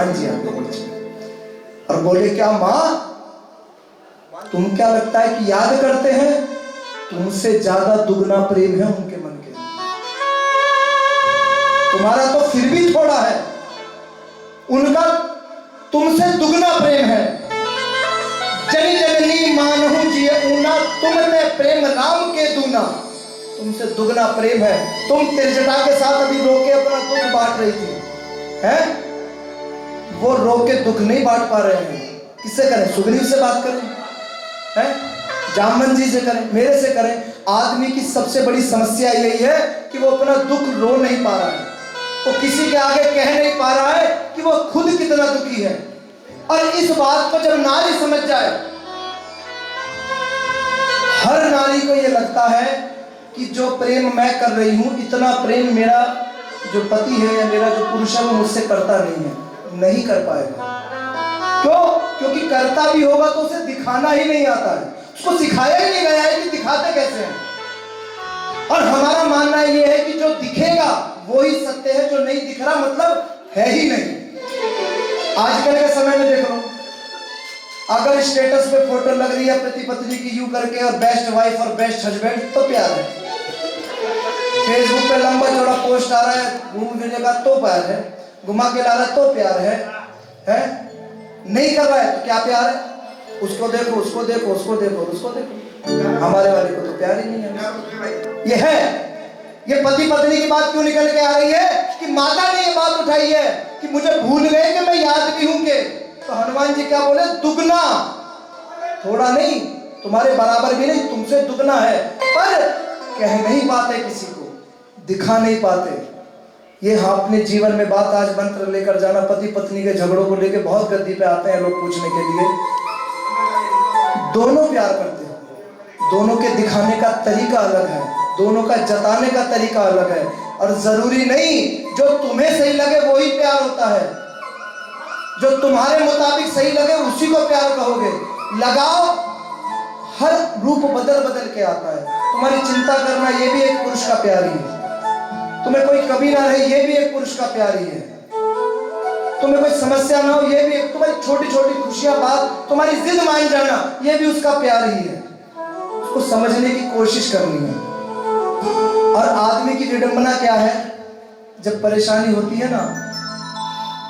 हनुमान जी आगे बढ़ चले और बोले, क्या माँ तुम क्या लगता है कि याद करते हैं? तुमसे ज्यादा दुगना प्रेम है उनके मन के, तुम्हारा तो फिर भी थोड़ा है, उनका तुमसे दुगना प्रेम है। जनी जननी मानहु जिय ऊना, तुमने प्रेम राम के दूना। तुमसे दुगना प्रेम है। तुम तिरजटा के साथ अभी रोके अपना दुख बांट रही थी, हैं? वो रोके दुख नहीं बांट पा रहे हैं। किससे करें? सुग्रीव से बात करें, हैं? जामवंत जी से करें, मेरे से करें? आदमी की सबसे बड़ी समस्या यही है कि वो अपना दुख रो नहीं पा रहा है, वो किसी के आगे कह नहीं पा रहा है कि वो खुद कितना दुखी है। और इस बात को जब नारी समझ जाए, हर नारी को यह लगता है कि जो प्रेम मैं कर रही हूं, इतना प्रेम मेरा जो पति है या मेरा जो पुरुष है वो मुझसे करता नहीं है, नहीं कर पाएगा। क्यों? क्योंकि करता भी होगा तो उसे दिखाना ही नहीं आता है, उसको सिखाया ही नहीं गया है कि दिखाते कैसे हैं। और हमारा मानना यह है कि जो दिखेगा वो ही सत्य है, जो नहीं दिख रहा मतलब है ही नहीं। आजकल के समय में देख लो, अगर स्टेटस पे फोटो लग रही है पति पत्नी की यूं करके और बेस्ट वाइफ और बेस्ट हस्बैंड, तो प्यार है। फेसबुक पे लंबा चौड़ा पोस्ट आ रहा है घूम फिरने का, तो प्यार है। घुमा के ला रहा है तो प्यार है? नहीं कर रहा है तो क्या प्यार है? उसको देखो, उसको देखो, उसको देखो, उसको देखो। हमारे वाले को तो प्यार ही नहीं है। ये है, ये पति पत्नी की बात क्यों निकल के आ रही है कि माता ने ये बात उठाई है कि मुझे भूल गए कि मैं याद भी हूं के। तो हनुमान जी क्या बोले? दुगना, थोड़ा नहीं, तुम्हारे बराबर भी नहीं, तुमसे दुगना है। पर कह नहीं पाते, किसी को दिखा नहीं पाते। ये हाँ, अपने जीवन में बात आज मंत्र लेकर जाना, पति पत्नी के झगड़ों को लेकर बहुत गद्दी पे आते हैं लोग पूछने के लिए। दोनों प्यार करते हैं, दोनों के दिखाने का तरीका अलग है, दोनों का जताने का तरीका अलग है। और जरूरी नहीं जो तुम्हें सही लगे वही प्यार होता है, जो तुम्हारे मुताबिक सही लगे उसी को प्यार कहोगे। लगाव हर रूप बदल बदल के आता है। तुम्हारी चिंता करना ये भी एक पुरुष का प्यार ही है, तुम्हें कोई कमी ना रहे ये भी एक पुरुष का प्यार ही है, तुम्हें कोई समस्या ना हो ये भी एक, तुम्हारी छोटी छोटी खुशियां बात, तुम्हारी जिद मान जाना ये भी उसका प्यार ही है। उसको समझने की कोशिश करनी है। और आदमी की विडंबना क्या है? जब परेशानी होती है ना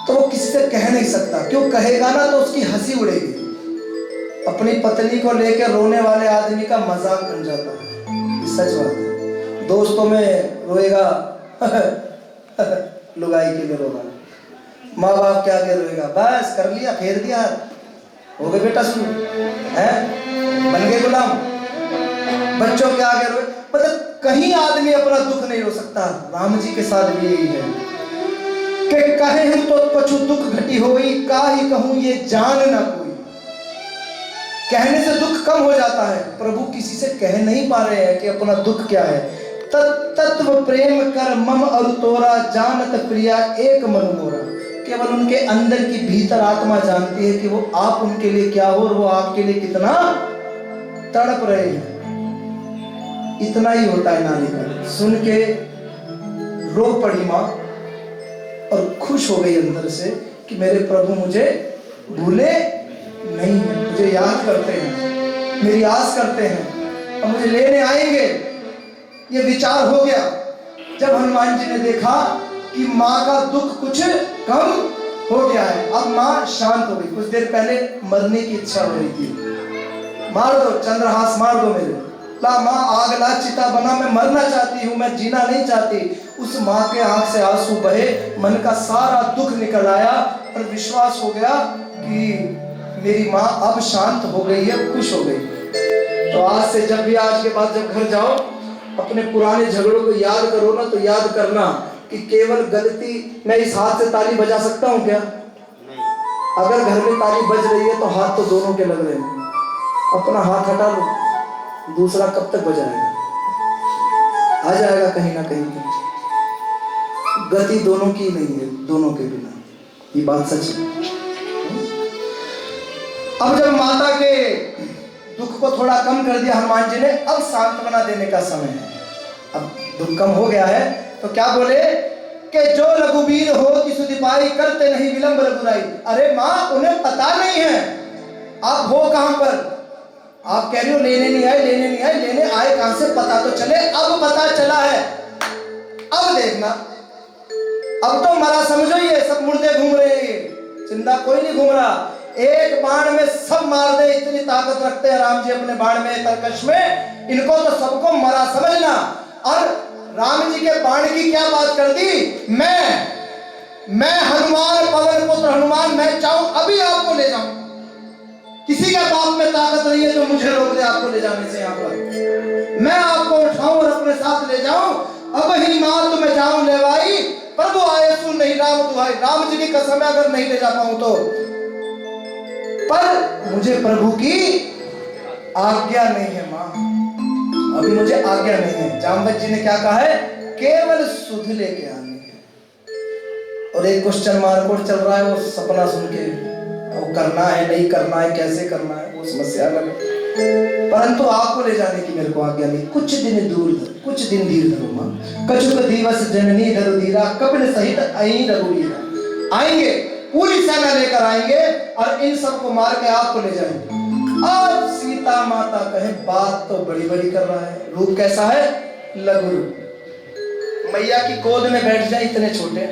तो वो किसी से कह नहीं सकता, क्यों कहेगा ना तो उसकी हंसी उड़ेगी। अपनी पत्नी को लेकर रोने वाले आदमी का मजाक बन जाता है, सच बात है। दोस्तों में रोएगा लुगाई के लिए रोगा, माँ बाप क्या के रोएगा, बस कर लिया, फेर दिया, हो गए बेटा शुरू है, बन गए गुलाम। बच्चों के आगे रोए, मतलब कहीं आदमी अपना दुख नहीं रो सकता। राम जी के साथ भी यही है कि कहे हम तो कछु दुख घटी होई, काहि कहूं ये जान ना कोई। कहने से दुख कम हो जाता है, प्रभु किसी से कह नहीं पा रहे हैं कि अपना दुख क्या है। तत्व प्रेम कर मम और तोरा, जानत प्रिया एक मन मोरा। केवल उनके अंदर की भीतर आत्मा जानती है कि वो आप उनके लिए क्या हो और वो आपके लिए कितना तड़प रहे हैं। इतना ही होता है नारी का। सुन के रो पड़ी माँ और खुश हो गई अंदर से कि मेरे प्रभु मुझे भूले नहीं है, मुझे याद करते हैं, मेरी आस करते हैं और मुझे लेने आएंगे। ये विचार हो गया जब हनुमान जी ने देखा कि माँ का दुख कुछ कम हो गया है। अब माँ शांत हो गई। कुछ देर पहले मरने की इच्छा हो रही थी, मार दो चंद्रहास, मार दो मेरे, ला माँ आग ला चिता बना, मैं मरना चाहती हूँ, मैं जीना नहीं चाहती। उस माँ के आंख से आंसू बहे, मन का सारा दुख निकल आया और विश्वास हो गया कि मेरी माँ अब शांत हो गई है, खुश हो गई। तो आज से जब भी, आज के बाद जब घर जाओ, अपने पुराने झगड़ों को याद करो ना, तो याद करना कि केवल गलती, मैं इस हाथ से ताली बजा सकता हूँ क्या? अगर घर में ताली बज रही है तो हाथ तो दोनों के लग रहे हैं, अपना हाथ हटा लो, दूसरा कब तक बजाएगा? आ जाएगा कहीं ना कहीं तो। गति दोनों की नहीं है, दोनों के बिना, ये बात सच है। अब जब माता के दुख को थोड़ा कम कर दिया हनुमान जी ने, अब सांत्वना देने का समय है। अब दुख कम हो गया है तो क्या बोले कि जो रघुवीर हो कि सुधि पाई, करते नहीं विलंब रघुराई। अरे माँ, उन्हें पता नहीं है आप हो कहां पर। आप कह रही हो लेने नहीं आए, लेने नहीं आए, लेने आए कहां से पता तो चले। अब पता चला है, अब देखना। अब तो मरा समझो, ये सब मुर्दे घूम रहे हैं, जिंदा कोई नहीं घूम रहा। एक बाण में सब मार दे, इतनी ताकत रखते हैं राम जी अपने बाण में, तरकश में। इनको तो सबको मरा समझना। और राम जी के बाण की क्या बात कर दी। मैं हनुमान, पवन पुत्र हनुमान, मैं चाहूं अभी आपको ले जाऊं। किसी का बाप में ताकत नहीं है जो मुझे रोक दे आपको ले जाने से। यहाँ पर मैं आपको उठाऊं और अपने साथ ले जाऊं। अब ही मां तुम्हें जाऊं लेवाई, प्रभु आए सुन नहीं राम दुहाई। राम जी की कसम है, अगर नहीं ले जा पाऊं तो, पर मुझे प्रभु की आज्ञा नहीं है मां, अभी मुझे आज्ञा नहीं है। जामवंत जी ने क्या कहा है, केवल सुध लेके आनी है। और एक क्वेश्चन मार्क चल रहा है, वो सपना सुन के, वो करना है नहीं करना है, कैसे करना है, वो समस्या अलग है। परंतु आपको ले जाने की मेरे को आज्ञा नहीं। कुछ दिन दूर, कुछ दिन धीर धरो मां। कछुक दिवस जननी धरु धीरा, कपिल सहित आई रघुवीरा। आएंगे, पूरी सेना लेकर आएंगे और इन सबको मार के आपको ले जाएंगे। अब सीता माता कहे बात तो बड़ी बड़ी कर रहा है, रूप कैसा है, लघु रूप। मैया की गोद में बैठ जाए, इतने छोटे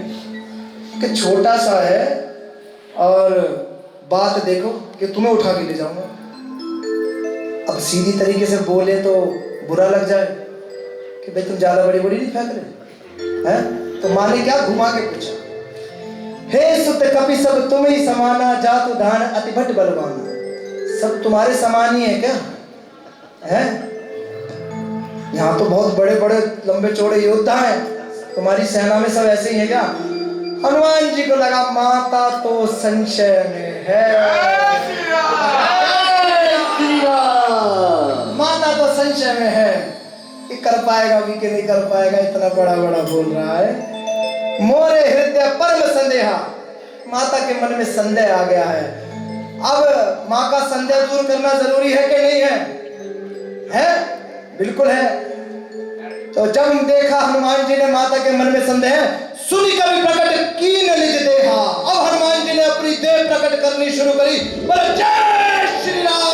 कि छोटा सा है, और बात देखो कि तुम्हें उठा के ले जाऊंगा। अब सीधी तरीके से बोले तो बुरा लग जाए कि भाई तुम ज्यादा बड़ी बड़ी नहीं फेंक रहे हैं। तो माँ ने क्या घुमा के पूछा, हे सुत कपि सब तुम ही समाना, जातु दान अति भट बलवाना। सब तुम्हारे समान ही है क्या है? यहाँ तो बहुत बड़े बड़े लंबे चौड़े योद्धा हैं, तुम्हारी सेना में सब ऐसे ही है क्या? हनुमान जी को लगा माता तो संशय में है, माता तो संशय में है कि कर पाएगा भी कि नहीं कर पाएगा। इतना बड़ा बड़ा बोल रहा है। मोरे हृदय परम संदेहा, माता के मन में संदेह आ गया है। अब माँ का संदेह दूर करना जरूरी है कि नहीं है? है, बिल्कुल है। तो जब देखा हनुमान जी ने माता के मन में संदेह, सुनी कभी प्रकट की न निज देहा। अब हनुमान जी ने अपनी देह प्रकट करनी शुरू करी। बोले जय श्री राम,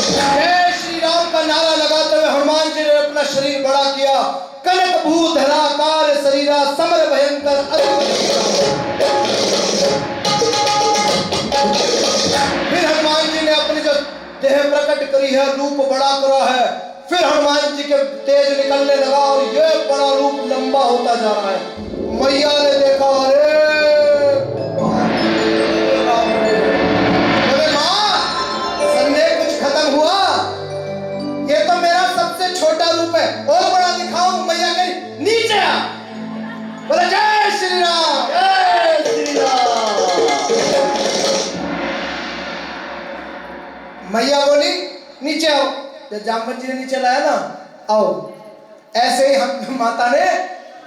जय श्री राम का नारा लगाते हुए हनुमान जी ने अपना शरीर बड़ा किया। कनक भूधराकार शरीरा, समर भयंकर फिर हनुमान जी ने अपनी जो देह प्रकट करी है, रूप बड़ा करा है। फिर हनुमान जी के तेज निकलने लगा और ये बड़ा रूप लंबा होता जा रहा है। मैया ने देखा, अरे माँ, संदेह कुछ खत्म हुआ, ये तो मेरा सबसे छोटा रूप है, और बड़ा दिखाऊं। मैया कही नीचे आ। बोले जय श्री राम, जय श्री राम। मैया बोली नीचे आओ। जब जामवंत जी ने नीचे लाया ना, आओ। ऐसे ही हम माता ने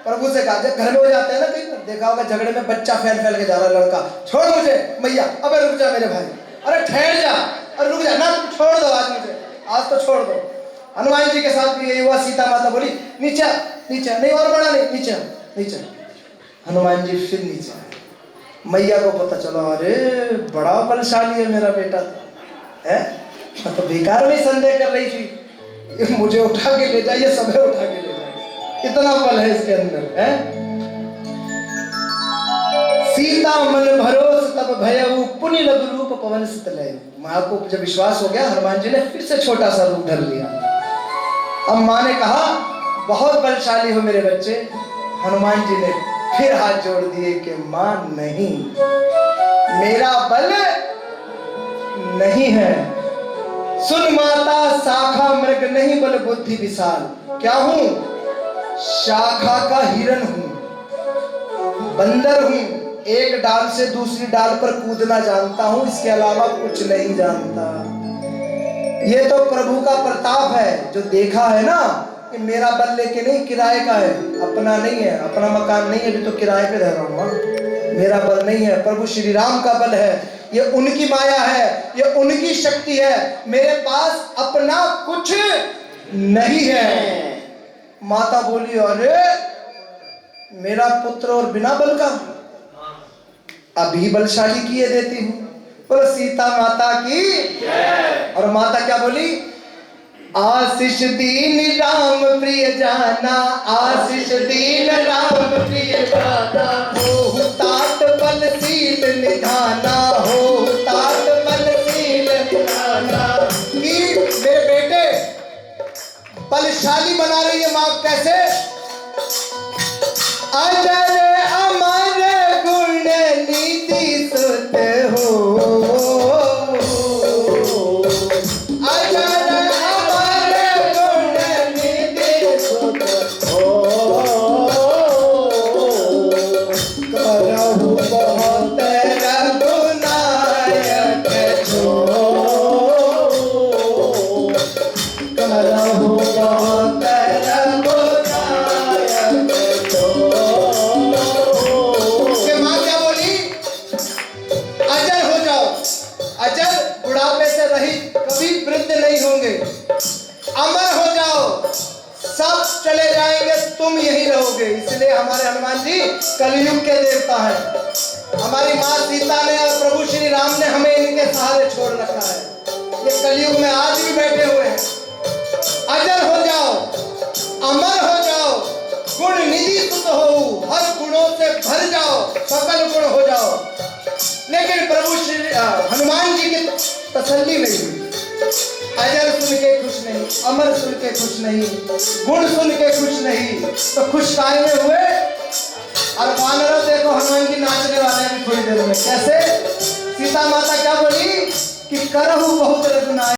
प्रभु से कहा, जब घर में हो जाते हैं ना, कहीं देखा होगा झगड़े में बच्चा फैल फैल के जा रहा, लड़का छोड़ मुझे। मैया अबे रुक जा मेरे भाई, अरे ठहर जा, अरे रुक जा ना, तुम छोड़ दो आज मुझे, आज तो छोड़ दो। हनुमान जी के साथ भी यही हुआ। सीता माता बोली नीचे नीचे, नहीं और बड़ा नहीं, नीचे नीचे। हनुमान जी फिर नीचे आए। मैया को पता चला, अरे बड़ा बलशाली है मेरा बेटा है, तो बेकार में संदेह कर रही थी, मुझे उठा के ले जाइए, सबे उठा के ले जाइए, इतना बल है इसके अंदर है। सीता मन भरोस तब भयउ, पुनि लघु रूप पवन सुत लय। माँ को जब विश्वास हो गया, हनुमान जी ने फिर से छोटा सा रूप धर लिया। अब माँ ने कहा बहुत बलशाली हो मेरे बच्चे। हनुमान जी ने फिर हाथ जोड़ दिए कि माँ नहीं, मेरा बल नहीं है। सुन माता शाखा मृग नहीं, बल बुद्धि विशाल। क्या हूं? शाखा का हिरण हूं, बंदर हूं, एक डाल से दूसरी डाल पर कूदना जानता हूं, इसके अलावा कुछ नहीं जानता। ये तो प्रभु का प्रताप है जो देखा है ना, कि मेरा बल लेके नहीं, किराए का है, अपना नहीं है, अपना मकान नहीं है, अभी तो किराए पे रह रहा हूं। मेरा बल नहीं है, प्रभु श्री राम का बल है। ये उनकी माया है, ये उनकी शक्ति है, मेरे पास अपना कुछ नहीं है। माता बोली, अरे मेरा पुत्र और बिना बल का, अभी बलशाली किए देती हूं। बोलो सीता माता की। और माता क्या बोली, आशीष दीन राम प्रिय जाना, आशीष दीन राम प्रिय जाना, हो तात बलशील निधाना, हो तात बलशील निधाना। कि मेरे बेटे बलशाली बना रही है मां, कैसे? अजर अमर गुण निधि सुत हो, अजर अमर गुण निधि सुत हो, करहु बहुत रघुनायक छो, करहु बहुत कभी वृद्ध नहीं होंगे, अमर हो जाओ, सब चले जाएंगे, तुम यही रहोगे। इसलिए हमारे हनुमान जी कलयुग के देवता हैं। हमारी माँ सीता ने और प्रभु श्री राम ने हमें इनके सहारे छोड़ रखा है। ये कलयुग में आज भी बैठे हुए हैं। अजर हो जाओ, अमर हो जाओ, गुण निधि सुत हो, हर गुणों से भर जाओ, सकल गुण हो जाओ। लेकिन प्रभु श्री हनुमान जी की तसल्ली नहीं हुई। अजर सुन के खुश नहीं, अमर सुन के खुश नहीं, गुण सुन के खुश नहीं, तो खुश काहे में हुए? और वानरों देखो हनुमान जी नाचने वाले हैं थोड़ी देर में। कैसे? सीता माता क्या बोली कि करहु बहुत रघुनायक